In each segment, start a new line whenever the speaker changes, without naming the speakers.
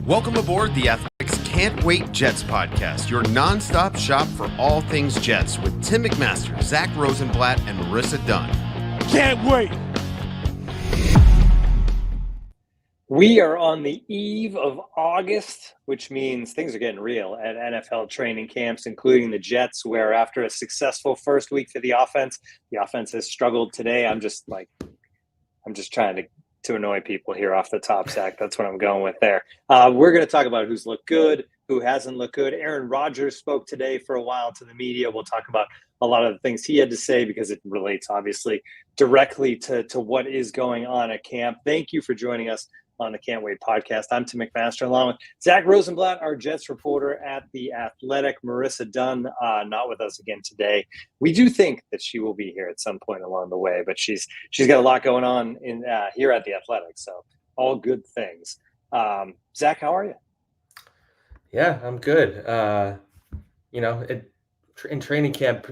Welcome aboard the Athletics Can't Wait Jets podcast, your nonstop shop for all things Jets with Tim McMaster, Zach Rosenblatt, and Marissa Dunn.
Can't wait! We are on the eve of August, which means things are getting real at NFL training camps, including the Jets, where after a successful first week for the offense has struggled today. I'm just trying to annoy people here off the top, Zach. That's what I'm going with there. We're going to talk about who's looked good, who hasn't looked good. Aaron Rodgers spoke today for a while to the media. We'll talk about a lot of the things he had to say because it relates, obviously, directly to what is going on at camp. Thank you for joining us on the Can't Wait podcast. I'm Tim McMaster, along with Zack Rosenblatt, our Jets reporter at The Athletic. Marissa Dunn, not with us again today. We do think that she will be here at some point along the way, but she's got a lot going on in here at The Athletic, so all good things. Zack, how are you?
Yeah, I'm good. In training camp,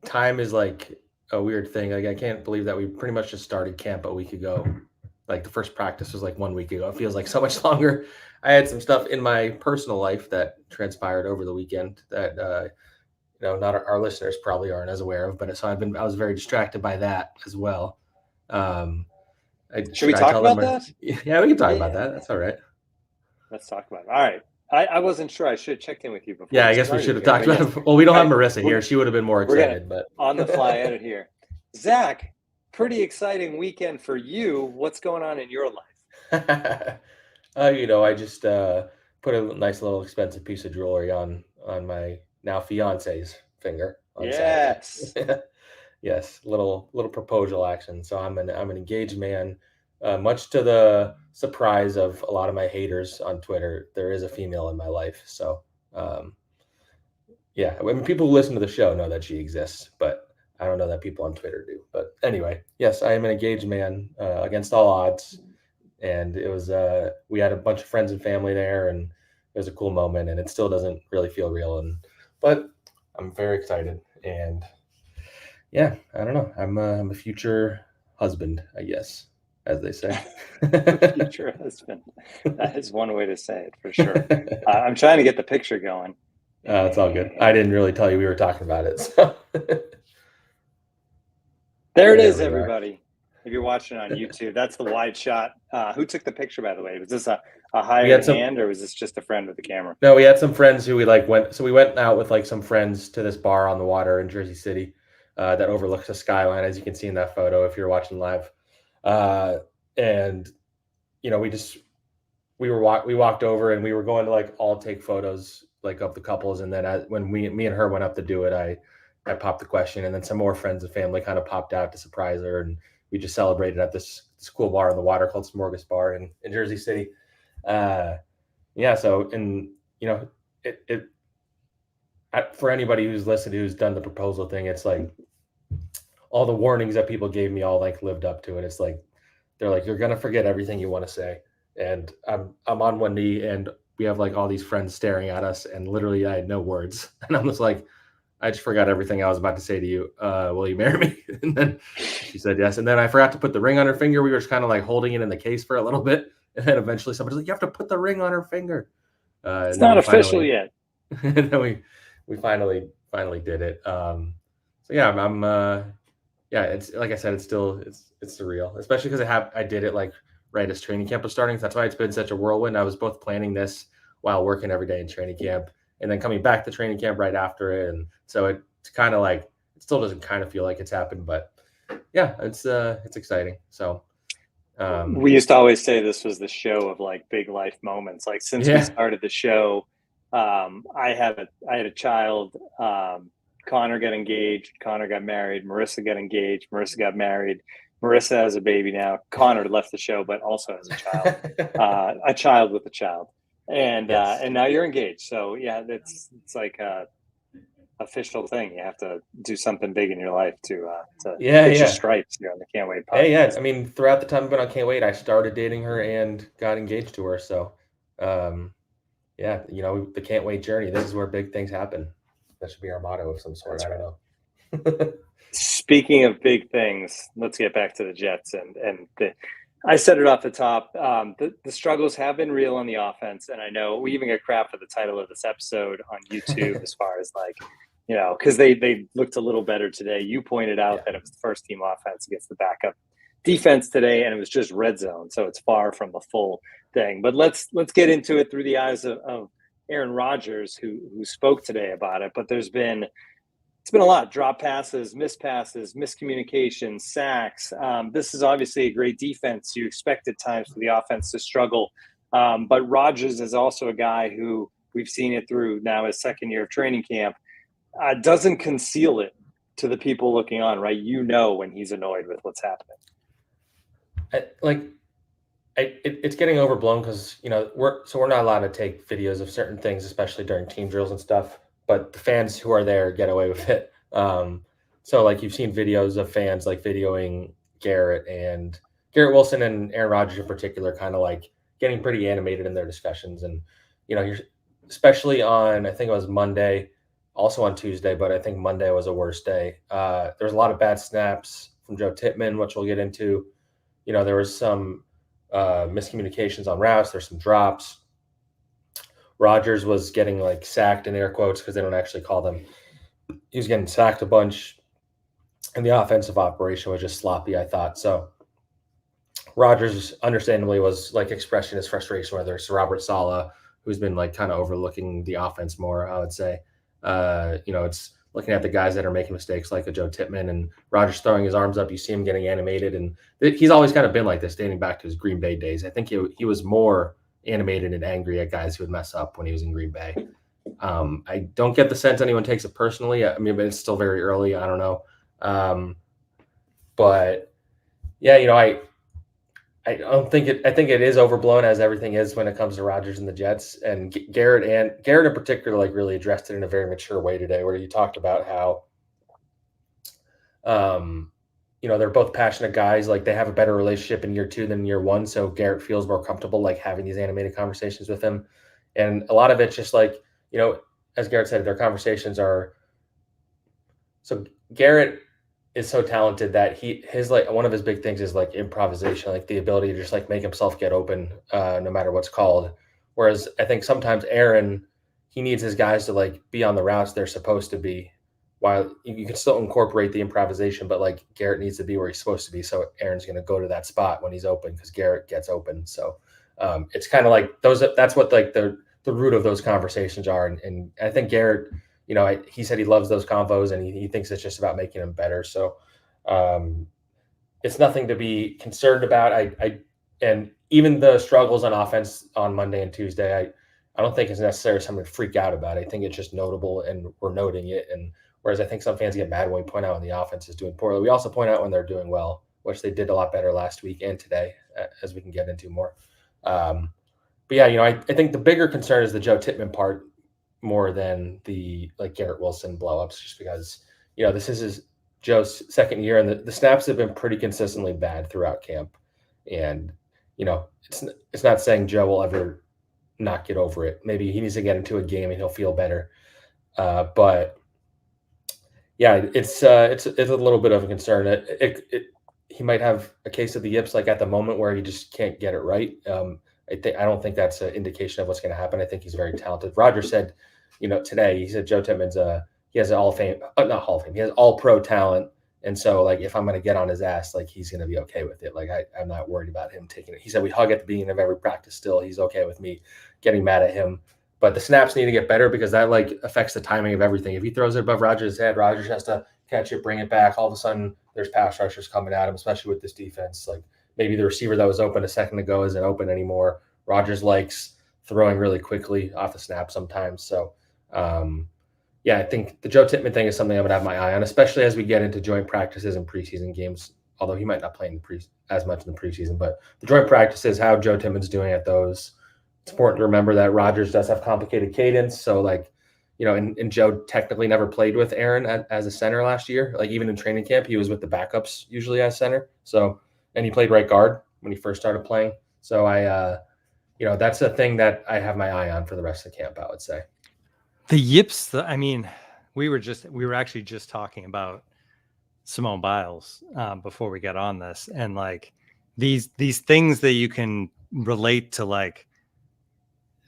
time is like a weird thing. Like, I can't believe that we pretty much just started camp a week ago. Like, the first practice was like 1 week ago. It feels like so much longer. I had some stuff in my personal life that transpired over the weekend that not our listeners probably aren't as aware of. But so I was very distracted by that as well.
Should we talk about that?
Yeah, we can talk about that. That's all right.
Let's talk about it. All right. I wasn't sure. I should have checked in with you before.
Yeah, I guess we should have talked about it. Well, we don't have Marissa here. She would have been more excited. But
on the fly edit here. Zach, pretty exciting weekend for you. What's going on in your life?
I just put a nice little expensive piece of jewelry on my now fiance's finger.
Yes.
Yes, little proposal action. So I'm an engaged man. Much to the surprise of a lot of my haters on Twitter, there is a female in my life. So, people who listen to the show know that she exists, but I don't know that people on Twitter do. But anyway, yes, I am an engaged man against all odds. And it was, we had a bunch of friends and family there, and it was a cool moment, and it still doesn't really feel real. But I'm very excited. And yeah, I don't know. I'm a future husband, I guess, as they say.
Future husband. That is one way to say it for sure. I'm trying to get the picture going.
It's all good. I didn't really tell you we were talking about it. So.
There it is, everybody. If you're watching on YouTube, that's the wide shot. Who took the picture, by the way? Was this a hired hand, or was this just a friend with the camera?
No, we had some friends who we went. So we went out with some friends to this bar on the water in Jersey City that overlooks the skyline, as you can see in that photo if you're watching live. And we walked over and we were going to all take photos of the couples. And then when me and her went up to do it, I popped the question, and then some more friends and family kind of popped out to surprise her. And we just celebrated at this cool bar on the water called Smorgas Bar in Jersey City. For anybody who's listened, who's done the proposal thing, it's like all the warnings that people gave me all lived up to it. It's like, they're like, you're going to forget everything you want to say. And I'm on one knee, and we have all these friends staring at us, and literally I had no words. And I'm just like, I just forgot everything I was about to say to you. Will you marry me? And then she said yes. And then I forgot to put the ring on her finger. We were just kind of holding it in the case for a little bit. And then eventually somebody's like, you have to put the ring on her finger.
It's not official yet.
And then we finally did it. It's like I said, it's surreal, especially because I did it right as training camp was starting. So that's why it's been such a whirlwind. I was both planning this while working every day in training camp, and then coming back to training camp right after it. And so it's kind of it still doesn't kind of feel like it's happened, but yeah, it's exciting. So
we used to always say this was the show of big life moments. Since we started the show, I had a child. Connor got engaged. Connor got married. Marissa got engaged. Marissa got married. Marissa has a baby now. Connor left the show, but also has a child, a child with a child. And
yes.
And now you're engaged. So yeah, it's like a official thing. You have to do something big in your life to get your stripes here on the Can't Wait podcast.
Hey, yeah. I mean, throughout the time I've been on Can't Wait, I started dating her and got engaged to her. So, the Can't Wait journey. This is where big things happen. That should be our motto of some sort.
That's
I don't know.
Speaking of big things, let's get back to the Jets and I said it off the top. The struggles have been real on the offense, and I know we even get crap for the title of this episode on YouTube as far as like, because they looked a little better today. You pointed out that it was the first team offense against the backup defense today, and it was just red zone, so it's far from the full thing. But let's get into it through the eyes of Aaron Rodgers, who spoke today about it. But it's been a lot: drop passes, missed passes, miscommunication, sacks. This is obviously a great defense. You expect at times for the offense to struggle, but Rodgers is also a guy who we've seen it through now his second year of training camp. Doesn't conceal it to the people looking on, right? When he's annoyed with what's happening.
It's getting overblown because we're not allowed to take videos of certain things, especially during team drills and stuff. But the fans who are there get away with it. So like you've seen videos of fans like videoing Garrett Wilson and Aaron Rodgers in particular, kind of like getting pretty animated in their discussions. And you're especially on, I think it was Monday, also on Tuesday, but I think Monday was a worse day. There was a lot of bad snaps from Joe Tippman, which we'll get into. There was some miscommunications on routes. There's some drops. Rodgers was getting like sacked in air quotes because they don't actually call them. He was getting sacked a bunch, and the offensive operation was just sloppy, I thought. So Rodgers understandably was like expressing his frustration, whether it's Robert Saleh, who's been like kind of overlooking the offense more, I would say. It's looking at the guys that are making mistakes like a Joe Tippman, and Rodgers throwing his arms up. You see him getting animated, and he's always kind of been like this dating back to his Green Bay days. I think he was more animated and angry at guys who would mess up when he was in Green Bay. I don't get the sense anyone takes it personally. I mean, but it's still very early. I don't know. But yeah, I don't think it. I think it is overblown, as everything is when it comes to Rodgers and the Jets. And Garrett in particular, like really addressed it in a very mature way today, where he talked about how, they're both passionate guys. Like they have a better relationship in year 2 than year 1. So Garrett feels more comfortable like having these animated conversations with him. And a lot of it's just like, as Garrett said, their conversations are. So Garrett is so talented that his like one of his big things is like improvisation, like the ability to just like make himself get open no matter what's called. Whereas I think sometimes Aaron, he needs his guys to like be on the routes they're supposed to be, while you can still incorporate the improvisation, but like Garrett needs to be where he's supposed to be. So Aaron's going to go to that spot when he's open because Garrett gets open. So it's kind of like that's what like the root of those conversations are. And I think Garrett, he said he loves those convos and he thinks it's just about making them better. So it's nothing to be concerned about. And even the struggles on offense on Monday and Tuesday, I don't think it's necessarily something to freak out about. I think it's just notable and we're noting it. And whereas I think some fans get mad when we point out when the offense is doing poorly, we also point out when they're doing well, which they did a lot better last week and today, as we can get into more. But yeah, I think the bigger concern is the Joe Tippman part, more than the like Garrett Wilson blowups, just because this is Joe's second year and the snaps have been pretty consistently bad throughout camp, and it's not saying Joe will ever not get over it. Maybe he needs to get into a game and he'll feel better, but yeah, it's a little bit of a concern. He might have a case of the yips like at the moment where he just can't get it right. I don't think that's an indication of what's going to happen. I think he's very talented. Roger said, today, he said Joe Tippman's he has an not Hall of Fame. He has all pro talent. And so like, if I'm going to get on his ass, like he's going to be okay with it. Like I'm not worried about him taking it. He said we hug at the beginning of every practice still. He's okay with me getting mad at him. But the snaps need to get better because that like affects the timing of everything. If he throws it above Rodgers' head, Rodgers has to catch it, bring it back. All of a sudden there's pass rushers coming at him, especially with this defense. Like maybe the receiver that was open a second ago isn't open anymore. Rodgers likes throwing really quickly off the snap sometimes. So, yeah, I think the Joe Tippman thing is something I'm going to have my eye on, especially as we get into joint practices and preseason games, although he might not play as much in the preseason. But the joint practices, how Joe Tippman's doing at those, it's important to remember that Rodgers does have complicated cadence. So, like, and Joe technically never played with Aaron as a center last year. Like, even in training camp, he was with the backups usually as center. So, and he played right guard when he first started playing. So that's a thing that I have my eye on for the rest of the camp, I would say.
The yips, we were actually just talking about Simone Biles before we got on this, and like these things that you can relate to, like,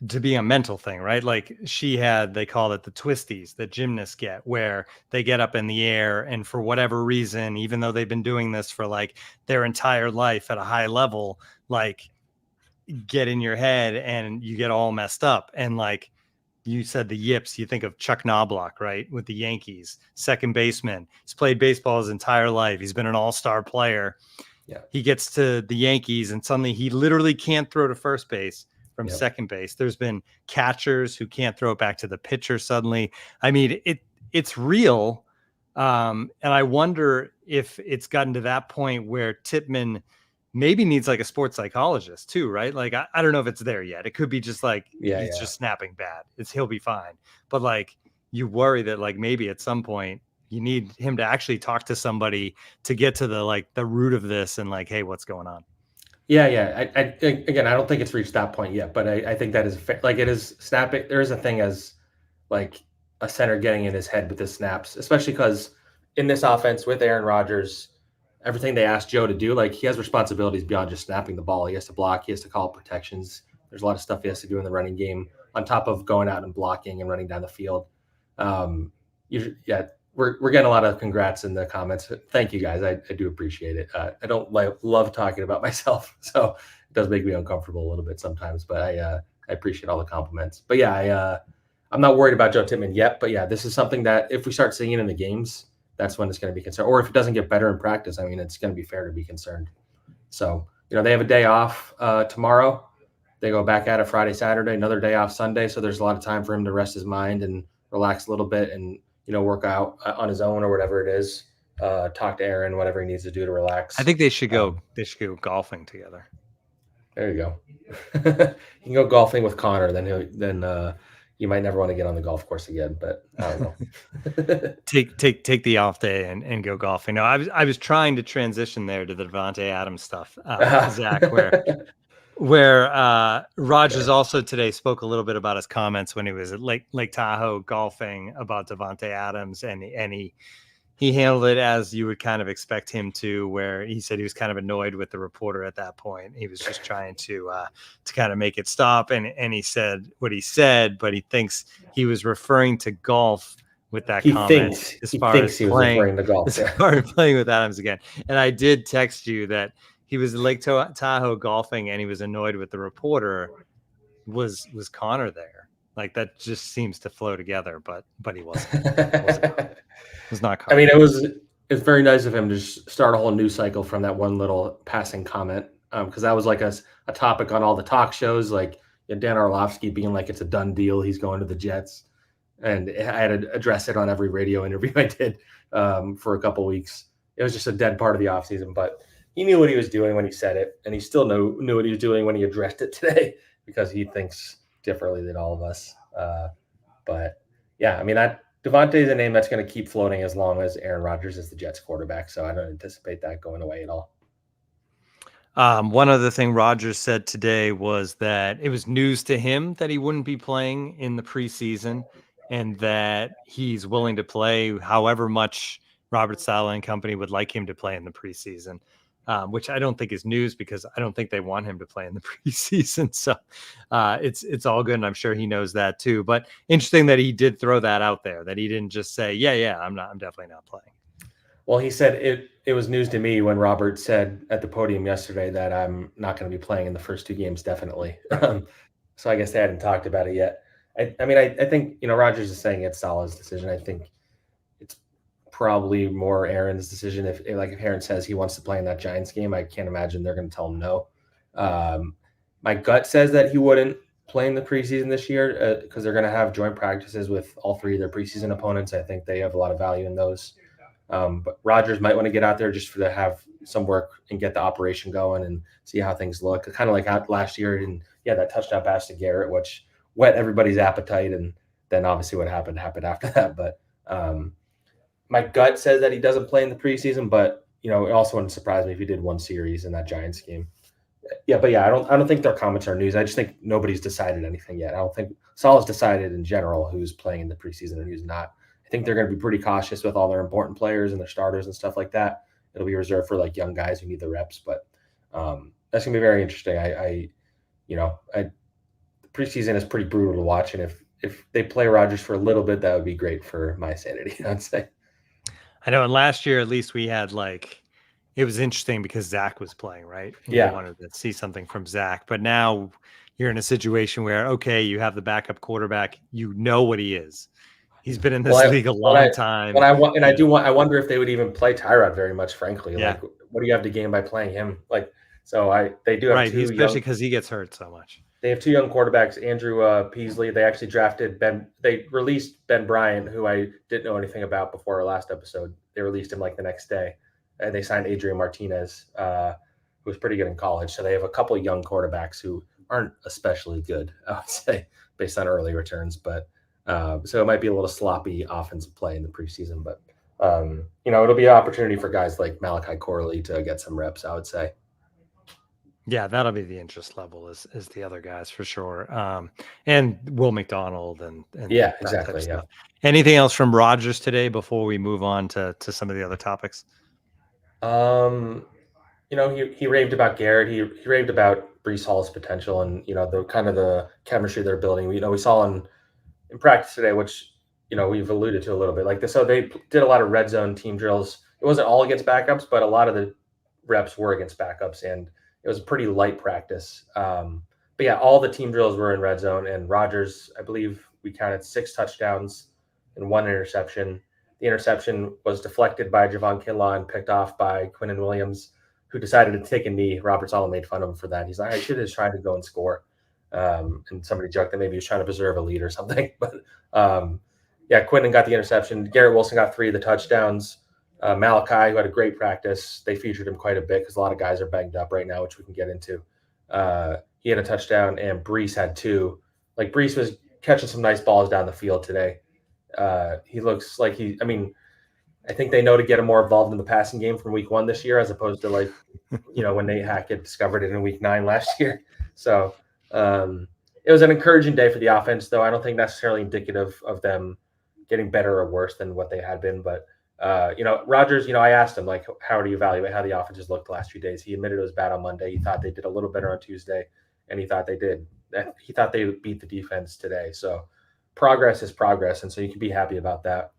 to be a mental thing, right? Like they call it the twisties that gymnasts get, where they get up in the air and for whatever reason, even though they've been doing this for like their entire life at a high level, like get in your head and you get all messed up. And like you said, the yips, you think of Chuck Knobloch, right? With the Yankees, second baseman. He's played baseball his entire life. He's been an all-star player.
Yeah.
He gets to the Yankees and suddenly he literally can't throw to first base from second base. There's been catchers who can't throw it back to the pitcher suddenly. I mean, it's real. And I wonder if it's gotten to that point where Tippman maybe needs like a sports psychologist too, right? Like, I don't know if it's there yet. It could be just like, he's just snapping bad. He'll be fine. But like, you worry that like maybe at some point you need him to actually talk to somebody to get to the root of this and like, hey, what's going on?
Yeah. Again, I don't think it's reached that point yet, but I think that is like, it is snapping. There is a thing as like a center getting in his head with his snaps, especially because in this offense with Aaron Rodgers, everything they asked Joe to do, like he has responsibilities beyond just snapping the ball. He has to block. He has to call protections. There's a lot of stuff he has to do in the running game on top of going out and blocking and running down the field. We're getting a lot of congrats in the comments. Thank you guys. I do appreciate it. I don't love talking about myself, so it does make me uncomfortable a little bit sometimes, but I appreciate all the compliments. But yeah, I'm not worried about Joe Tippman yet, but yeah, this is something that if we start seeing it in the games, that's when it's going to be concerned. Or if it doesn't get better in practice, I mean, it's going to be fair to be concerned. So, they have a day off tomorrow. They go back at it Friday, Saturday, another day off Sunday. So there's a lot of time for him to rest his mind and relax a little bit and, work out on his own or whatever it is. Talk to Aaron, whatever he needs to do to relax.
I think they should go. They should go golfing together.
There you go. You can go golfing with Connor. Then you might never want to get on the golf course again. But I don't know.
take the off day and go golfing. No, I was trying to transition there to the Davante Adams stuff, Zach, where Rodgers also today spoke a little bit about his comments when he was at Lake Tahoe golfing about Davante Adams, and he handled it as you would kind of expect him to, where he said he was kind of annoyed with the reporter at that point. He was just trying to kind of make it stop, and he said what he said, but he thinks he was referring to golf with that comment as far as playing with Adams again. And I did text you that he was at Lake Tahoe golfing and he was annoyed with the reporter. Was Connor there? Like, that just seems to flow together, but he wasn't. It was not Connor.
I mean, it's very nice of him to just start a whole news cycle from that one little passing comment, because that was like a topic on all the talk shows, like Dan Orlovsky being like it's a done deal, he's going to the Jets, and I had to address it on every radio interview I did for a couple weeks. It was just a dead part of the offseason, but he knew what he was doing when he said it, and he still knew what he was doing when he addressed it today, because he thinks differently than all of us. But yeah, I mean, Davante is a name that's going to keep floating as long as Aaron Rodgers is the Jets quarterback. So I don't anticipate that going away at all.
One other thing Rodgers said today was that it was news to him that he wouldn't be playing in the preseason, and that he's willing to play however much Robert Saleh and company would like him to play in the preseason. Which I don't think is news, because I don't think they want him to play in the preseason. So it's all good, and I'm sure he knows that too. But interesting that he did throw that out there, that he didn't just say, yeah, I'm definitely not playing.
Well, he said it was news to me when Robert said at the podium yesterday that I'm not going to be playing in the first two games, definitely. So I guess they hadn't talked about it yet. I think, Rodgers is saying it's Saleh's decision. I think it's probably more Aaron's decision. If Aaron says he wants to play in that Giants game, I can't imagine they're going to tell him no. My gut says that he wouldn't play in the preseason this year because they're going to have joint practices with all three of their preseason opponents. I think they have a lot of value in those. But Rodgers might want to get out there just to have some work and get the operation going and see how things look. Kind of like last year, and that touchdown pass to Garrett, which whet everybody's appetite, and then obviously what happened after that. But my gut says that he doesn't play in the preseason, but it also wouldn't surprise me if he did one series in that Giants game. I don't think their comments are news. I just think nobody's decided anything yet. I don't think Saleh's decided in general who's playing in the preseason and who's not. I think they're going to be pretty cautious with all their important players and their starters and stuff like that. It'll be reserved for like young guys who need the reps, but That's gonna be very interesting. The preseason is pretty brutal to watch, and if they play Rodgers for a little bit, that would be great for my sanity, I'd say.
I know. And last year, at least we had it was interesting because Zack was playing, right? And
Yeah.
you wanted to see something from Zack. But now you're in a situation where, okay, you have the backup quarterback. You know what he is. He's been in this league a long time.
I wonder if they would even play Tyrod very much, frankly.
Yeah.
Like, what do you have to gain by playing him? They do have
right,
two
especially because he gets hurt so much.
They have two young quarterbacks, Andrew Peasley. They actually drafted They released Ben Bryant, who I didn't know anything about before our last episode. They released him the next day, and they signed Adrian Martinez, who was pretty good in college. So they have a couple of young quarterbacks who aren't especially good, I would say, based on early returns. But so it might be a little sloppy offensive play in the preseason. But it'll be an opportunity for guys like Malachi Corley to get some reps, I would say.
Yeah, that'll be the interest level is the other guys for sure. And Will McDonald and
yeah, exactly. Yeah.
Anything else from Rodgers today before we move on to some of the other topics?
He raved about Garrett. He raved about Breece Hall's potential and the chemistry they're building. We saw in practice today, which we've alluded to a little bit. So they did a lot of red zone team drills. It wasn't all against backups, but a lot of the reps were against backups, and it was a pretty light practice. But yeah, all the team drills were in red zone, and Rodgers, I believe we counted 6 touchdowns and 1 interception. The interception was deflected by Javon Kinlaw and picked off by Quinnen Williams, who decided to take a knee. Robert Saleh made fun of him for that. He's like, I should have tried to go and score. And somebody joked that maybe he was trying to preserve a lead or something. But Quinnen got the interception. Garrett Wilson got 3 of the touchdowns. Malachi, who had a great practice, they featured him quite a bit because a lot of guys are banged up right now, which we can get into. He had a touchdown, and Breece had 2. Breece was catching some nice balls down the field today. He looks like I think they know to get him more involved in the passing game from week 1 this year, as opposed to when Nate Hackett discovered it in week 9 last year. So it was an encouraging day for the offense, though I don't think necessarily indicative of them getting better or worse than what they had been. But Rodgers, I asked him, how do you evaluate how the offense has looked the last few days? He admitted it was bad on Monday. He thought they did a little better on Tuesday, and he thought they beat the defense today. So progress is progress, and so you can be happy about that.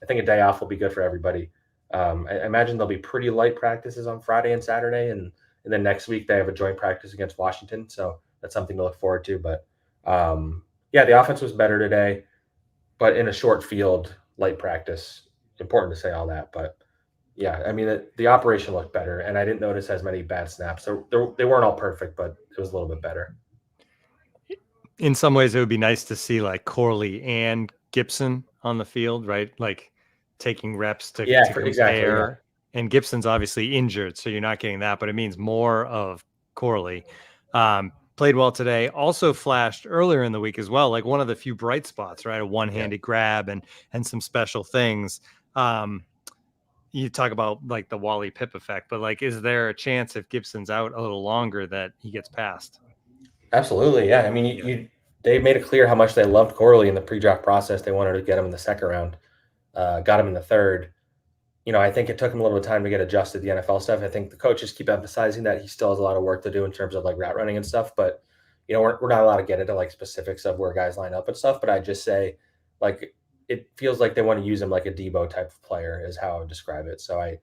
I think a day off will be good for everybody. I imagine there'll be pretty light practices on Friday and Saturday, and then next week they have a joint practice against Washington, so that's something to look forward to. But the offense was better today, but in a short field, light practice. Important to say all that, but the operation looked better, and I didn't notice as many bad snaps. So they weren't all perfect, but it was a little bit better.
In some ways, it would be nice to see Corley and Gipson on the field, right? Taking reps to compare.
Exactly. Yeah.
And Gibson's obviously injured, so you're not getting that, but it means more of Corley. Played well today. Also flashed earlier in the week as well, one of the few bright spots, right? A one-handed grab and some special things. You talk about the Wally Pipp effect, but is there a chance if Gibson's out a little longer that he gets passed?
Absolutely. Yeah. They made it clear how much they loved Corley in the pre-draft process. They wanted to get him in the 2nd round, got him in the 3rd. I think it took him a little bit of time to get adjusted to the NFL stuff. I think the coaches keep emphasizing that he still has a lot of work to do in terms of route running and stuff, but we're not allowed to get into specifics of where guys line up and stuff, but I just say it feels like they want to use him like a Debo type of player is how I would describe it. So I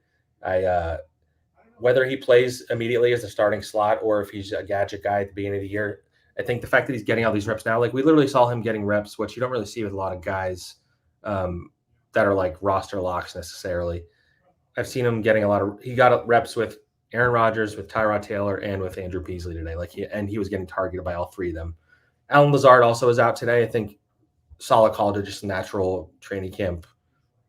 whether he plays immediately as a starting slot or if he's a gadget guy at the beginning of the year, I think the fact that he's getting all these reps now, we literally saw him getting reps, which you don't really see with a lot of guys that are roster locks necessarily. I've seen him getting he got reps with Aaron Rodgers, with Tyrod Taylor, and with Andrew Peasley today. He was getting targeted by all 3 of them. Allen Lazard also is out today. I think Saleh called it just natural training camp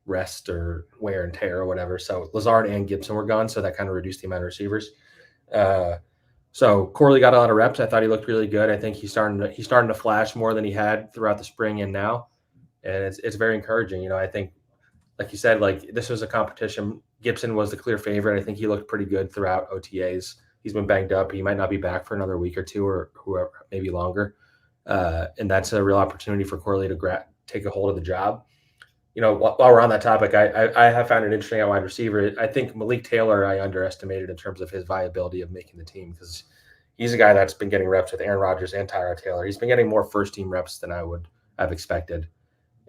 rest or wear and tear or whatever. So Lazard and Gipson were gone, so that kind of reduced the amount of receivers. So Corley got a lot of reps. I thought he looked really good. I think he's starting to flash more than he had throughout the spring and now, and it's very encouraging. I think, like you said, this was a competition. Gipson was the clear favorite. I think he looked pretty good throughout OTAs. He's been banged up. He might not be back for another week or 2 or whoever, maybe longer. And that's a real opportunity for Corley to take a hold of the job. while we're on that topic, I have found it interesting at wide receiver. I think Malik Taylor I underestimated in terms of his viability of making the team, because he's a guy that's been getting reps with Aaron Rodgers and Tyrod Taylor. He's been getting more first-team reps than I would have expected.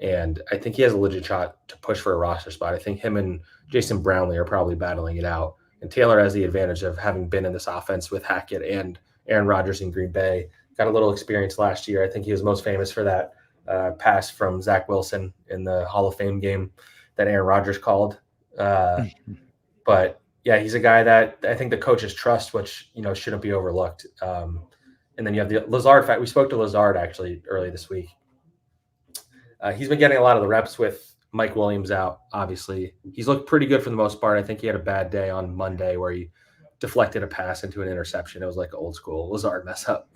And I think he has a legit shot to push for a roster spot. I think him and Jason Brownlee are probably battling it out. And Taylor has the advantage of having been in this offense with Hackett and Aaron Rodgers in Green Bay. Got a little experience last year. I think he was most famous for that pass from Zach Wilson in the Hall of Fame game that Aaron Rodgers called. But yeah, he's a guy that I think the coaches trust, which, shouldn't be overlooked. And then you have the Lazard fact. We spoke to Lazard actually early this week. He's been getting a lot of the reps with Mike Williams out, obviously. He's looked pretty good for the most part. I think he had a bad day on Monday where he deflected a pass into an interception. It was like an old school Lazard mess up.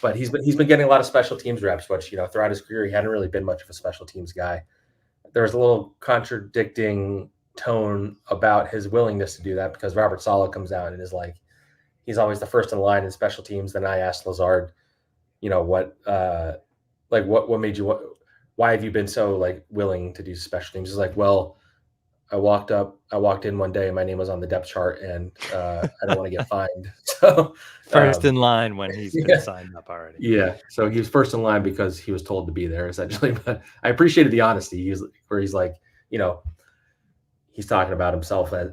But he's been getting a lot of special teams reps, which, throughout his career, he hadn't really been much of a special teams guy. There was a little contradicting tone about his willingness to do that, because Robert Saleh comes out and is like, he's always the first in line in special teams. Then I asked Lazard, what made you, why have you been so willing to do special teams? He's like, well, I walked in one day and my name was on the depth chart, and I don't want to get fined. So
first in line when he's been signed up already.
Yeah. So he was first in line because he was told to be there, essentially. But I appreciated the honesty. He's like, he's talking about himself as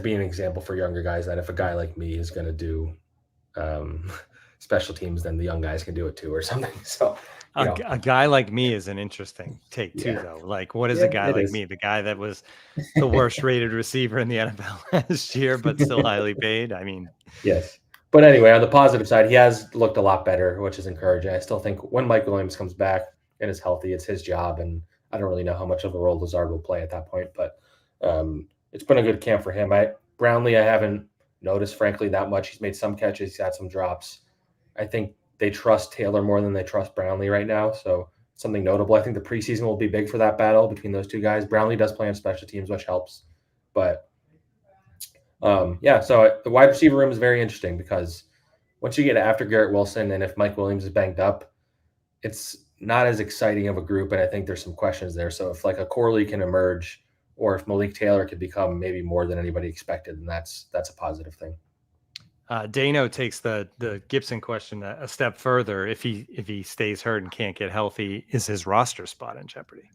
being an example for younger guys, that if a guy like me is going to do special teams, then the young guys can do it too, or something. So
a guy like me is an interesting take too, though. What is a guy like me? The guy that was the worst rated receiver in the NFL last year, but still highly paid. I mean,
yes. But anyway, on the positive side, he has looked a lot better, which is encouraging. I still think when Mike Williams comes back and is healthy, it's his job, and I don't really know how much of a role Lazard will play at that point. But it's been a good camp for him. Brownlee, I haven't noticed, frankly, that much. He's made some catches, he's had some drops. I think they trust Taylor more than they trust Brownlee right now. So something notable. I think the preseason will be big for that battle between those two guys. Brownlee does play on special teams, which helps. But so the wide receiver room is very interesting, because once you get after Garrett Wilson, and if Mike Williams is banged up, it's not as exciting of a group. And I think there's some questions there. So if a Corley can emerge, or if Malik Taylor could become maybe more than anybody expected, then that's a positive thing.
Dano takes the Gipson question a step further. If he stays hurt and can't get healthy, is his roster spot in jeopardy?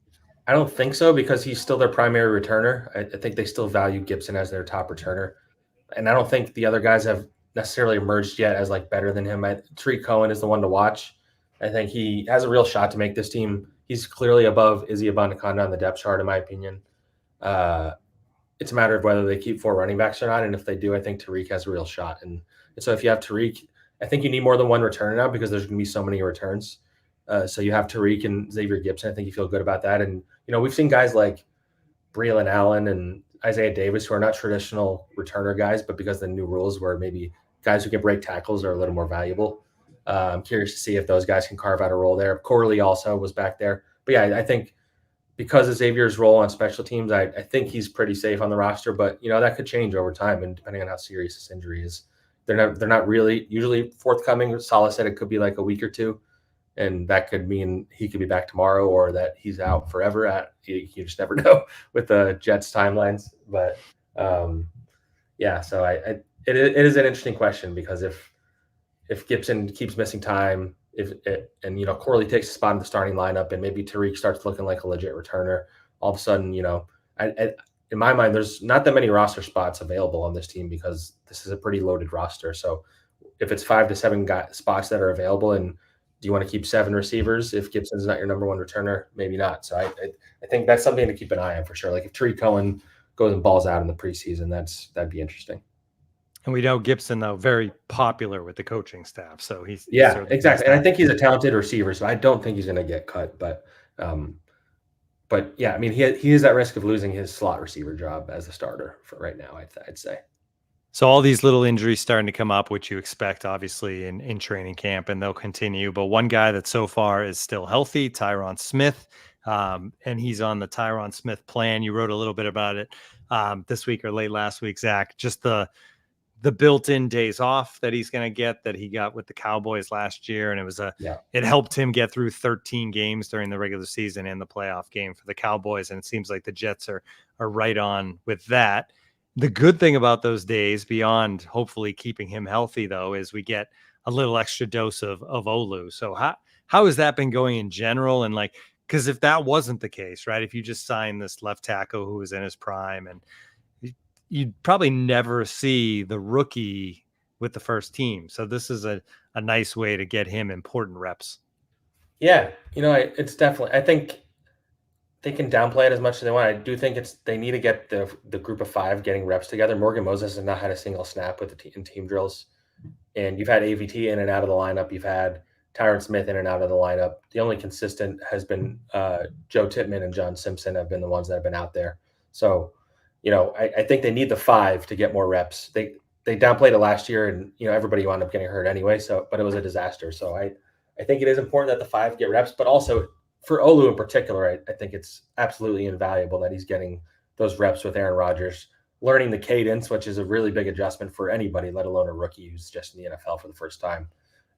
I don't think so, because he's still their primary returner. I think they still value Gipson as their top returner. And I don't think the other guys have necessarily emerged yet as better than him. Tariq Cohen is the one to watch. I think he has a real shot to make this team. He's clearly above Izzy Abanikanda on the depth chart, in my opinion. It's a matter of whether they keep 4 running backs or not. And if they do, I think Tariq has a real shot. And so if you have Tariq, I think you need more than one returner now, because there's going to be so many returns. So you have Tariq and Xavier Gipson. I think you feel good about that. And, we've seen guys like Breland Allen and Isaiah Davis, who are not traditional returner guys, but because of the new rules where maybe guys who can break tackles are a little more valuable. I'm curious to see if those guys can carve out a role there. Corley also was back there. But yeah, I think because of Xavier's role on special teams, I think he's pretty safe on the roster, but that could change over time, and depending on how serious this injury is, they're not really usually forthcoming. Saleh said it could be a week or two, and that could mean he could be back tomorrow, or that he's out forever. You just never know with the Jets timelines. But so it is an interesting question, because if Gipson keeps missing time, and Corley takes a spot in the starting lineup, and maybe Tariq starts looking like a legit returner, all of a sudden, in my mind, there's not that many roster spots available on this team, because this is a pretty loaded roster. So if it's 5 to 7 spots that are available, and do you want to keep 7 receivers if Gibson's not your number one returner? Maybe not. So I think that's something to keep an eye on for sure. If Tariq Cohen goes and balls out in the preseason, that'd be interesting.
And we know Gipson, though, very popular with the coaching staff. So he's
exactly. And I think he's a talented receiver, so I don't think he's going to get cut. But yeah, I mean, he is at risk of losing his slot receiver job as a starter for right now, I'd say.
So all these little injuries starting to come up, which you expect, obviously, in training camp, and they'll continue. But one guy that so far is still healthy, Tyron Smith, and he's on the Tyron Smith plan. You wrote a little bit about it this week or late last week, Zach. Just the the built-in days off that he's going to get that he got with the Cowboys last year. And it was it helped him get through 13 games during the regular season and the playoff game for the Cowboys. And it seems like the Jets are right on with that. The good thing about those days, beyond hopefully keeping him healthy, though, is we get a little extra dose of Olu. So how has that been going in general? And like, because if that wasn't the case, right, if you just signed this left tackle who was in his prime, and you'd probably never see the rookie with the first team. So this is a nice way to get him important reps.
Yeah, it's definitely, I think they can downplay it as much as they want. I do think they need to get the group of 5 getting reps together. Morgan Moses has not had a single snap with in team drills. And you've had AVT in and out of the lineup. You've had Tyron Smith in and out of the lineup. The only consistent has been Joe Tippman and John Simpson have been the ones that have been out there. So, I think they need the 5 to get more reps. They downplayed it last year, and everybody wound up getting hurt anyway. So, but it was a disaster. So I think it is important that the 5 get reps, but also for Olu in particular, I think it's absolutely invaluable that he's getting those reps with Aaron Rodgers, learning the cadence, which is a really big adjustment for anybody, let alone a rookie who's just in the NFL for the first time.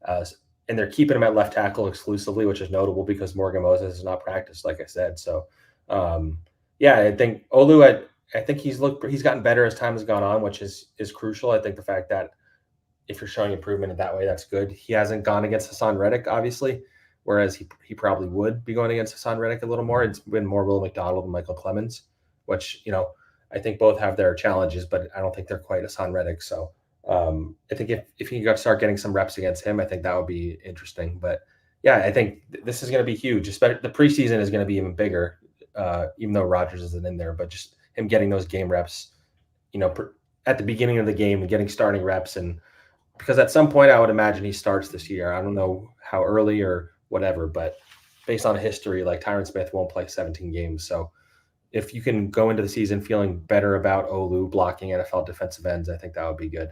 And they're keeping him at left tackle exclusively, which is notable because Morgan Moses has not practiced, like I said. So, I think Olu, I think he's gotten better as time has gone on, which is crucial. I think the fact that if you're showing improvement in that way, that's good. He hasn't gone against Hassan Reddick, obviously, whereas he probably would be going against Hassan Reddick a little more. It's been more Will McDonald and Michael Clemens, which, I think both have their challenges, but I don't think they're quite Hassan Reddick. So I think if you got to start getting some reps against him, I think that would be interesting. But yeah, I think this is going to be huge. Especially the preseason is going to be even bigger, even though Rodgers isn't in there, but just him getting those game reps, at the beginning of the game and getting starting reps. And because at some point I would imagine he starts this year. I don't know how early or whatever, but based on history, like Tyron Smith won't play 17 games. So if you can go into the season feeling better about Olu blocking NFL defensive ends, I think that would be good.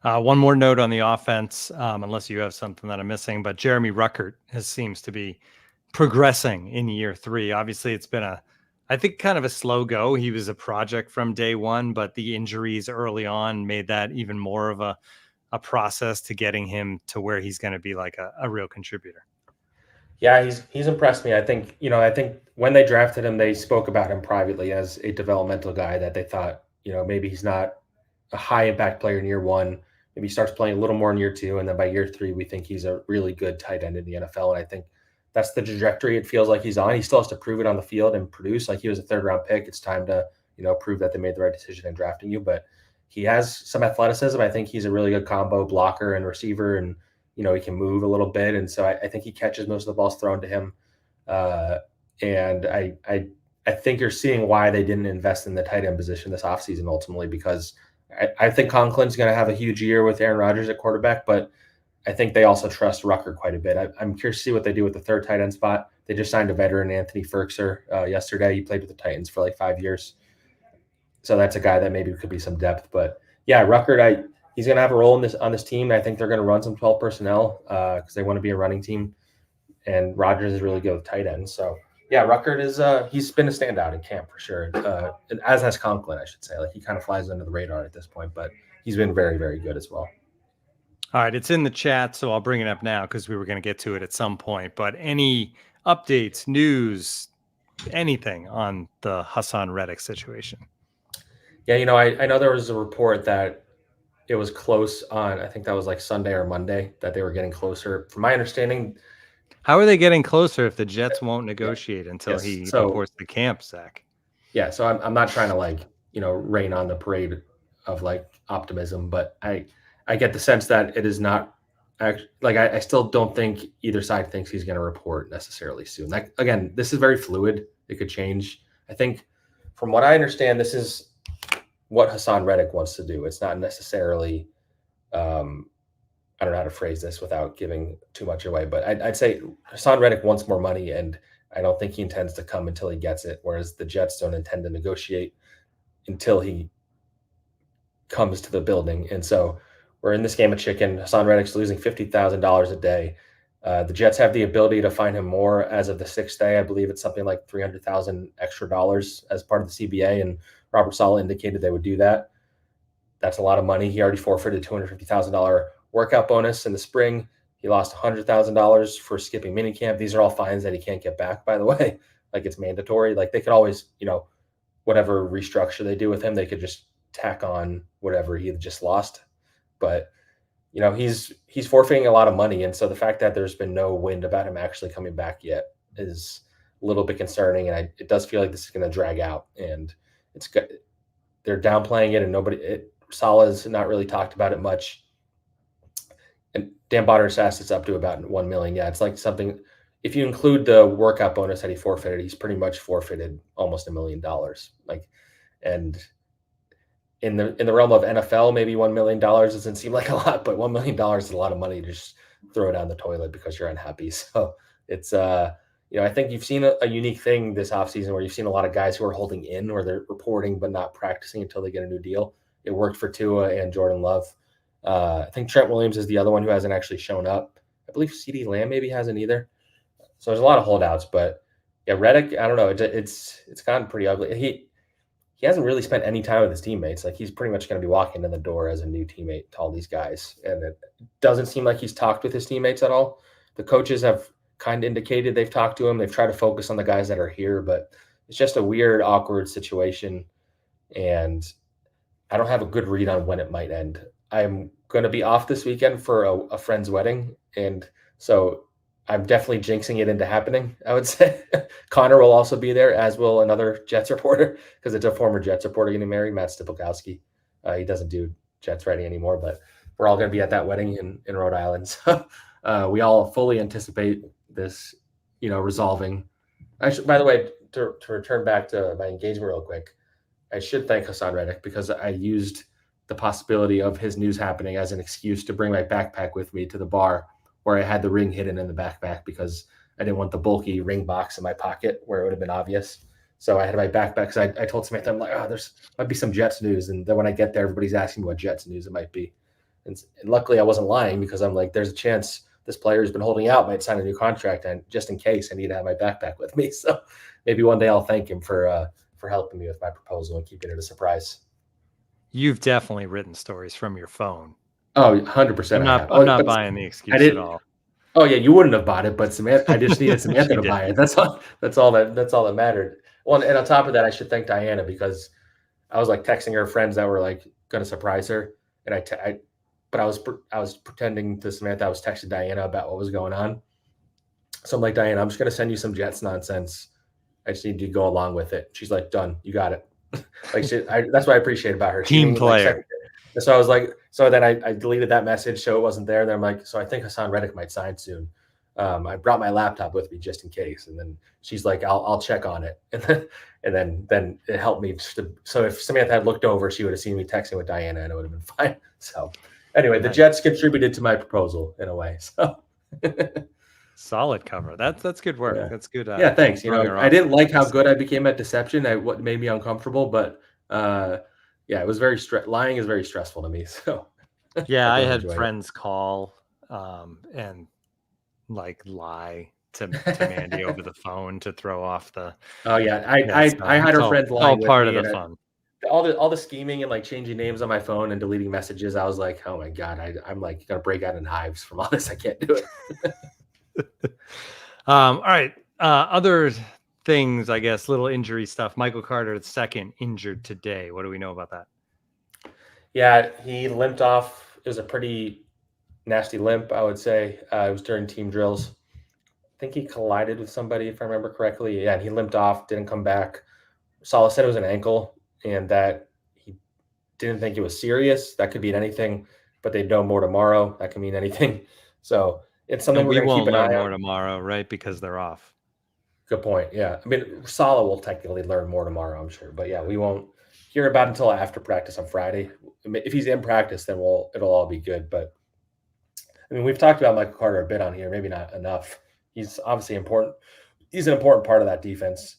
One more note on the offense, unless you have something that I'm missing, but Jeremy Ruckert seems to be progressing in year 3. Obviously, it's been I think kind of a slow go. He was a project from day one, but the injuries early on made that even more of a process to getting him to where he's going to be like a real contributor.
Yeah, he's impressed me. I think when they drafted him, they spoke about him privately as a developmental guy that they thought, maybe he's not a high impact player in year 1. Maybe he starts playing a little more in year 2. And then by year 3, we think he's a really good tight end in the NFL. And I think that's the trajectory it feels like he's on. He still has to prove it on the field and produce. Like, he was a 3rd round pick. It's time to, prove that they made the right decision in drafting you. But he has some athleticism. I think he's a really good combo blocker and receiver, and, he can move a little bit. And so I think he catches most of the balls thrown to him. And I think you're seeing why they didn't invest in the tight end position this offseason ultimately, because I think Conklin's going to have a huge year with Aaron Rodgers at quarterback, but I think they also trust Rucker quite a bit. I'm curious to see what they do with the 3rd tight end spot. They just signed a veteran, Anthony Ferkser, yesterday. He played with the Titans for like 5 years. So that's a guy that maybe could be some depth. But yeah, Rucker, he's going to have a role on this team. I think they're going to run some 12 personnel because they want to be a running team. And Rodgers is really good with tight ends. So yeah, Rucker he's been a standout in camp for sure. As has Conklin, I should say. Like, he kind of flies under the radar at this point, but he's been very, very good as well.
All right, it's in the chat, so I'll bring it up now because we were going to get to it at some point. But any updates, news, anything on the Hassan Reddick situation?
Yeah, I know there was a report that it was close on, I think that was like Sunday or Monday, that they were getting closer. From my understanding,
how are they getting closer if the Jets won't negotiate until he reports to camp, Zach?
Yeah, so I'm not trying to rain on the parade of like optimism, but I get the sense that it is not like I still don't think either side thinks he's going to report necessarily soon. Like, again, this is very fluid. It could change. I think from what I understand, this is what Hassan Reddick wants to do. It's not necessarily, I don't know how to phrase this without giving too much away, but I'd say Hassan Reddick wants more money, and I don't think he intends to come until he gets it, whereas the Jets don't intend to negotiate until he comes to the building. And so we're in this game of chicken. Hassan Reddick's losing $50,000 a day. The Jets have the ability to find him more as of the 6th day. I believe it's something like $300,000 extra dollars as part of the CBA, and Robert Saleh indicated they would do that. that's a lot of money. He already forfeited $250,000 workout bonus in the spring. He lost $100,000 for skipping minicamp. These are all fines that he can't get back, by the way. Like, it's mandatory. Like, they could always, whatever restructure they do with him, they could just tack on whatever he just lost. But, he's forfeiting a lot of money. And so the fact that there's been no wind about him actually coming back yet is a little bit concerning. And it does feel like this is going to drag out. And they're downplaying it, and Salah's not really talked about it much. And Dan Bonner says it's up to about $1 million. Yeah, it's like something. If you include the workout bonus that he forfeited, he's pretty much forfeited almost $1 million. Like, and in the realm of NFL, maybe $1 million doesn't seem like a lot, but $1 million is a lot of money to just throw down the toilet because you're unhappy. So it's I think you've seen a unique thing this offseason where you've seen a lot of guys who are holding in, or they're reporting but not practicing until they get a new deal. It worked for Tua and Jordan Love. I think Trent Williams is the other one who hasn't actually shown up. I believe CeeDee Lamb maybe hasn't either. So there's a lot of holdouts, but yeah, Reddick, I don't know. It's gotten pretty ugly. He hasn't really spent any time with his teammates. Like, he's pretty much going to be walking in the door as a new teammate to all these guys. And it doesn't seem like he's talked with his teammates at all. The coaches have kind of indicated they've talked to him. They've tried to focus on the guys that are here, but it's just a weird, awkward situation. And I don't have a good read on when it might end. I'm going to be off this weekend for a friend's wedding. And so I'm definitely jinxing it into happening, I would say. Connor will also be there, as will another Jets reporter, because it's a former Jets reporter getting married, Matt Stipolkowski. He doesn't do Jets writing anymore, but we're all going to be at that wedding in Rhode Island. So we all fully anticipate this, resolving. By the way, to return back to my engagement real quick, I should thank Hassan Reddick, because I used the possibility of his news happening as an excuse to bring my backpack with me to the bar, where I had the ring hidden in the backpack because I didn't want the bulky ring box in my pocket where it would have been obvious. So I had my backpack, because I told Samantha, I'm like, there's might be some Jets news. And then when I get there, everybody's asking me what Jets news it might be. And luckily I wasn't lying, because I'm like, there's a chance this player who's been holding out might sign a new contract, and just in case, I need to have my backpack with me. So maybe one day I'll thank him for helping me with my proposal and keeping it a surprise.
You've definitely written stories from your phone.
Oh, 100%.
I'm not buying the excuse at all.
Oh yeah, you wouldn't have bought it, but Samantha, I just needed Samantha to buy it. That's all that mattered. Well, and on top of that, I should thank Diana, because I was like texting her friends that were like going to surprise her, and I was pretending to Samantha I was texting Diana about what was going on. So I'm like, Diana, I'm just going to send you some Jets nonsense. I just need you to go along with it. She's like, done. You got it. That's what I appreciate about her.
Team player.
So I was like, so then I deleted that message, so it wasn't there. Then I'm like, so I think Hassan Reddick might sign soon. I brought my laptop with me just in case. And then she's like, I'll check on it. And then it helped me. So if Samantha had looked over, she would have seen me texting with Diana, and it would have been fine. So anyway, the Jets contributed to my proposal in a way. So
solid cover. That's good work.
Yeah.
That's good.
Yeah, thanks. I didn't like how good I became at deception. What made me uncomfortable, but yeah, it was very lying is very stressful to me. So
yeah, I had friends call and like lie to Mandy over the phone to throw off the.
Oh yeah, I had her friends lying.
All part of the fun.
All the scheming and like changing names on my phone and deleting messages. I was like, oh my God, I'm like gonna break out in hives from all this. I can't do it.
All right. Other things, I guess, little injury stuff. Michael Carter II injured today. What do we know about that?
Yeah, he limped off. It was a pretty nasty limp, I would say. It was during team drills. I think he collided with somebody, if I remember correctly. Yeah, and he limped off, didn't come back. Saleh said it was an ankle and that he didn't think it was serious. That could mean anything, but they'd know more tomorrow. That could mean anything. So it's something we're going to keep an eye on. We won't
learn more tomorrow, right? Because they're off.
Good point. Yeah. I mean, Saleh will technically learn more tomorrow, I'm sure. But yeah, we won't hear about it until after practice on Friday. If he's in practice, then it'll all be good. But I mean, we've talked about Michael Carter a bit on here, maybe not enough. He's obviously important. He's an important part of that defense.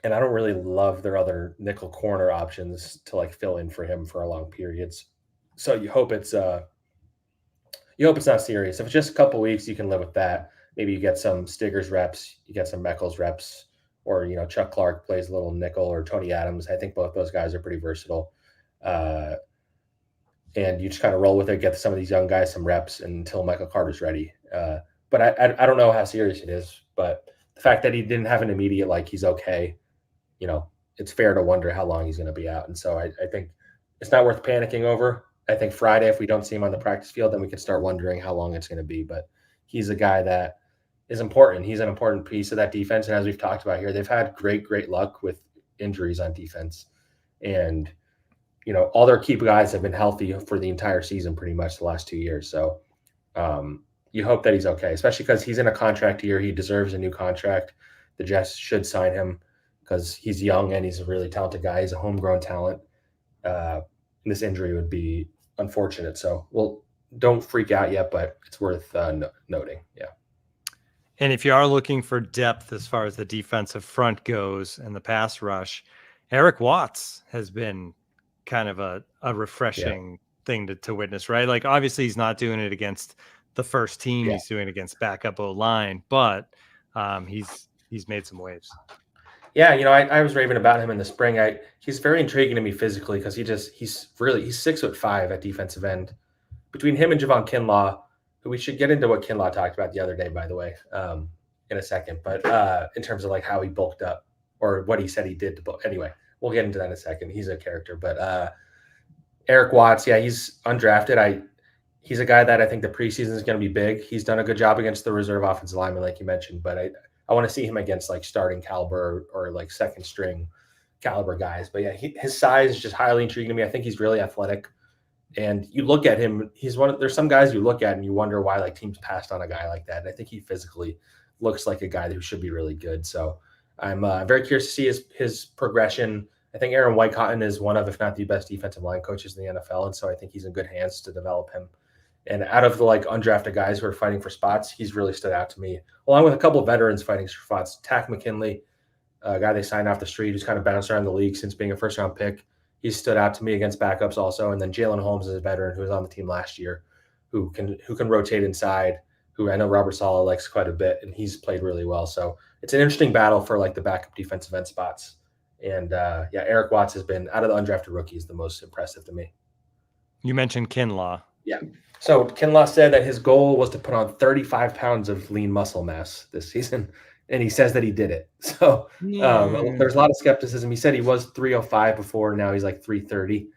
And I don't really love their other nickel corner options to like fill in for him for long periods. So you hope it's not serious. If it's just a couple weeks, you can live with that. Maybe you get some Stiggers reps, you get some Meckles reps, or Chuck Clark plays a little nickel, or Tony Adams. I think both those guys are pretty versatile. And you just kind of roll with it, get some of these young guys some reps until Michael Carter's ready. But I don't know how serious it is. But the fact that he didn't have an immediate, like, he's okay, it's fair to wonder how long he's going to be out. And so I think it's not worth panicking over. I think Friday, if we don't see him on the practice field, then we can start wondering how long it's going to be. But he's a guy that is important. He's an important piece of that defense. And as we've talked about here, they've had great luck with injuries on defense. And, all their key guys have been healthy for the entire season pretty much the last 2 years. So you hope that he's okay, especially because he's in a contract year. He deserves a new contract. The Jets should sign him because he's young and he's a really talented guy. He's a homegrown talent. This injury would be unfortunate. So, don't freak out yet, but it's worth noting. Yeah.
And if you are looking for depth as far as the defensive front goes and the pass rush, Eric Watts has been kind of a refreshing thing to witness, right? Like, obviously he's not doing it against the first team. He's doing it against backup O-line, but he's made some waves.
Yeah, I was raving about him in the spring. He's very intriguing to me physically because he's 6'5" at defensive end. Between him and Javon Kinlaw, who we should get into what Kinlaw talked about the other day, by the way, in a second. But in terms of like how he bulked up or what he said he did to bulk. Anyway, we'll get into that in a second. He's a character. But Eric Watts, he's undrafted. He's a guy that I think the preseason is going to be big. He's done a good job against the reserve offensive lineman, like you mentioned. But I want to see him against like starting caliber or like second string caliber guys. But his size is just highly intriguing to me. I think he's really athletic. And you look at him, there's some guys you look at and you wonder why like teams passed on a guy like that. And I think he physically looks like a guy who should be really good. So I'm very curious to see his progression. I think Aaron Whitecotton is one of, if not the best defensive line coaches in the NFL. And so I think he's in good hands to develop him. And out of the like undrafted guys who are fighting for spots, he's really stood out to me, along with a couple of veterans fighting for spots. Tack McKinley, a guy they signed off the street who's kind of bounced around the league since being a first-round pick. He's stood out to me against backups also. And then Jalen Holmes is a veteran who was on the team last year, who can rotate inside, who I know Robert Saleh likes quite a bit, and he's played really well. So it's an interesting battle for like the backup defensive end spots. And Eric Watts has been, out of the undrafted rookies, the most impressive to me.
You mentioned Kinlaw.
Yeah. So Kinlaw said that his goal was to put on 35 pounds of lean muscle mass this season, and he says that he did it. So there's a lot of skepticism. He said he was 305 before, now he's like 330.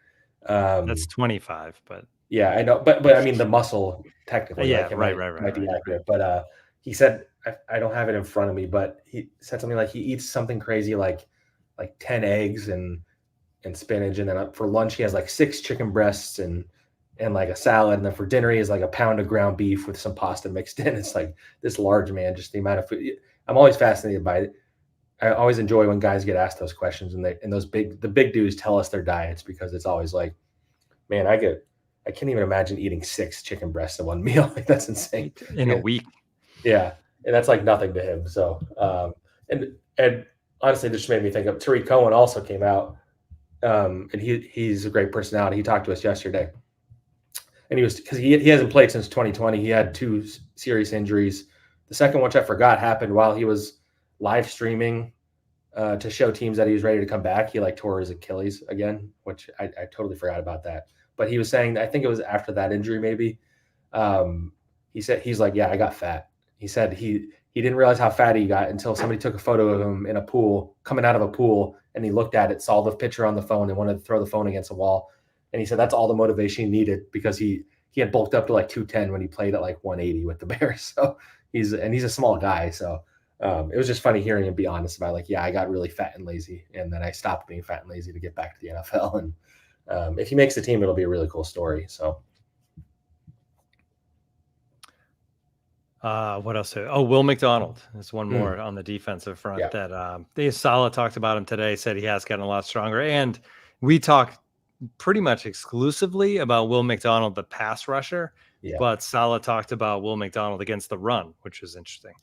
That's 25, but
yeah, I know. But I mean the muscle technically.
Yeah, right.
Might be accurate. But he said, I don't have it in front of me, but he said something like he eats something crazy like 10 eggs and spinach, and then for lunch he has like 6 chicken breasts and like a salad, and then for dinner he has like a pound of ground beef with some pasta mixed in. It's like this large man, just the amount of food. I'm always fascinated by it. I always enjoy when guys get asked those questions and the big dudes tell us their diets, because it's always like, man, I can't even imagine eating 6 chicken breasts in one meal. Like, that's insane.
In a week.
Yeah. And that's like nothing to him. So, and honestly, this just made me think of Tariq Cohen also came out. And he's a great personality. He talked to us yesterday. And because he hasn't played since 2020. He had 2 serious injuries. The second, which I forgot, happened while he was live streaming to show teams that he was ready to come back. He like tore his Achilles again, which I totally forgot about that. But he was saying, I think it was after that injury maybe. He said, he's like, yeah, I got fat. He said he didn't realize how fat he got until somebody took a photo of him in a pool, coming out of a pool, and he looked at it, saw the picture on the phone, and wanted to throw the phone against a wall. And he said that's all the motivation he needed, because he had bulked up to like 210 when he played at like 180 with the Bears. So he's a small guy. So it was just funny hearing him be honest about like, yeah, I got really fat and lazy, and then I stopped being fat and lazy to get back to the NFL. And if he makes the team, it'll be a really cool story. So.
What else? Will McDonald is one more on the defensive front that Saleh talked about him today, said he has gotten a lot stronger. And we talked pretty much exclusively about Will McDonald, the pass rusher, but Saleh talked about Will McDonald against the run, which was interesting.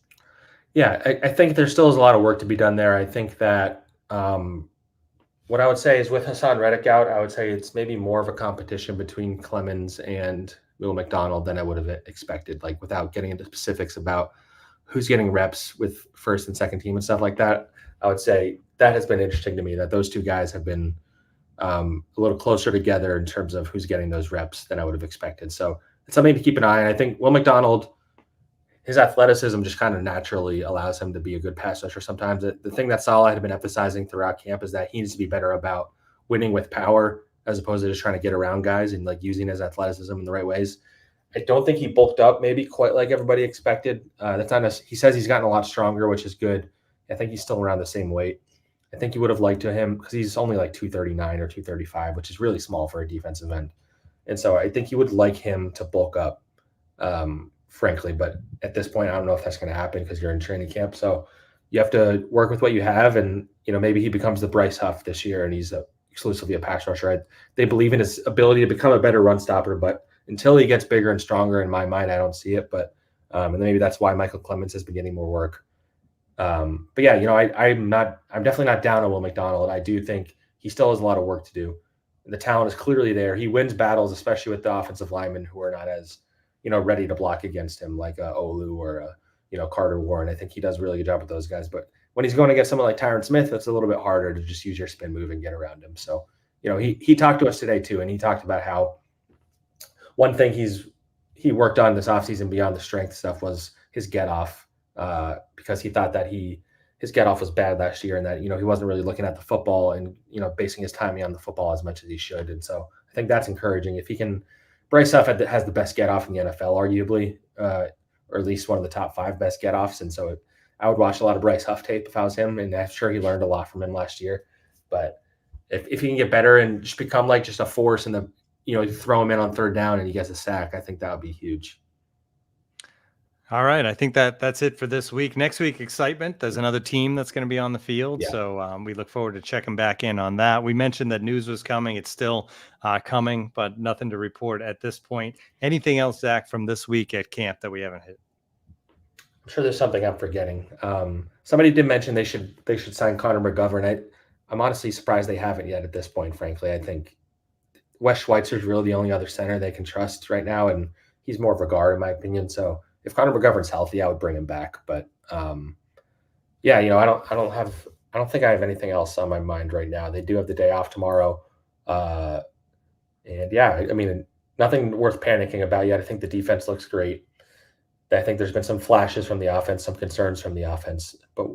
Yeah, I think there still is a lot of work to be done there. I think that what I would say is with Hassan Reddick out, I would say it's maybe more of a competition between Clemens and Will McDonald than I would have expected, like without getting into specifics about who's getting reps with first and second team and stuff like that. I would say that has been interesting to me, that those 2 guys have been a little closer together in terms of who's getting those reps than I would have expected. So it's something to keep an eye on. I think Will McDonald, his athleticism just kind of naturally allows him to be a good pass rusher sometimes. The thing that Saleh had been emphasizing throughout camp is that he needs to be better about winning with power as opposed to just trying to get around guys and like using his athleticism in the right ways. I don't think he bulked up maybe quite like everybody expected. That's not he says he's gotten a lot stronger, which is good. I think he's still around the same weight. I think you would have liked to him because he's only like 239 or 235, which is really small for a defensive end. And so I think you would like him to bulk up, frankly. But at this point, I don't know if that's going to happen because you're in training camp. So you have to work with what you have. And, maybe he becomes the Bryce Huff this year and he's exclusively a pass rusher. They believe in his ability to become a better run stopper, but until he gets bigger and stronger, in my mind, I don't see it. But and maybe that's why Michael Clemens has been getting more work. But yeah, I'm definitely not down on Will McDonald. I do think he still has a lot of work to do. The talent is clearly there. He wins battles, especially with the offensive linemen who are not as, ready to block against him, like Olu or Carter Warren. I think he does a really good job with those guys. But when he's going against someone like Tyron Smith, it's a little bit harder to just use your spin move and get around him. So, he talked to us today too, and he talked about how one thing he worked on this offseason beyond the strength stuff was his get off, because he thought that his get off was bad last year and that, he wasn't really looking at the football and, basing his timing on the football as much as he should. And so I think that's encouraging. If he can, Bryce Huff has the best get off in the NFL, arguably, or at least one of the top 5 best get offs. And so I would watch a lot of Bryce Huff tape if I was him. And I'm sure he learned a lot from him last year. But if he can get better and just become like just a force in the, you throw him in on 3rd down and he gets a sack, I think that would be huge.
All right. I think that's it for this week. Next week, excitement. There's another team that's going to be on the field. Yeah. So we look forward to checking back in on that. We mentioned that news was coming. It's still coming, but nothing to report at this point. Anything else, Zach, from this week at camp that we haven't hit?
I'm sure there's something I'm forgetting. Somebody did mention they should sign Connor McGovern. I'm honestly surprised they haven't yet at this point, frankly. I think Wes Schweitzer is really the only other center they can trust right now, and he's more of a guard, in my opinion. So if Connor McGovern's healthy, I would bring him back. But yeah, I don't think I have anything else on my mind right now. They do have the day off tomorrow, and yeah, I mean, nothing worth panicking about yet. I think the defense looks great. I think there's been some flashes from the offense, some concerns from the offense, but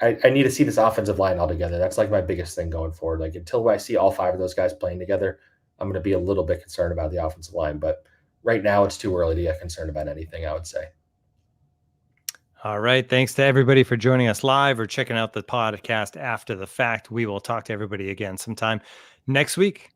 I need to see this offensive line all together. That's like my biggest thing going forward. Like until I see all 5 of those guys playing together, I'm going to be a little bit concerned about the offensive line, but right now it's too early to get concerned about anything, I would say.
All right. Thanks to everybody for joining us live or checking out the podcast after the fact. We will talk to everybody again sometime next week.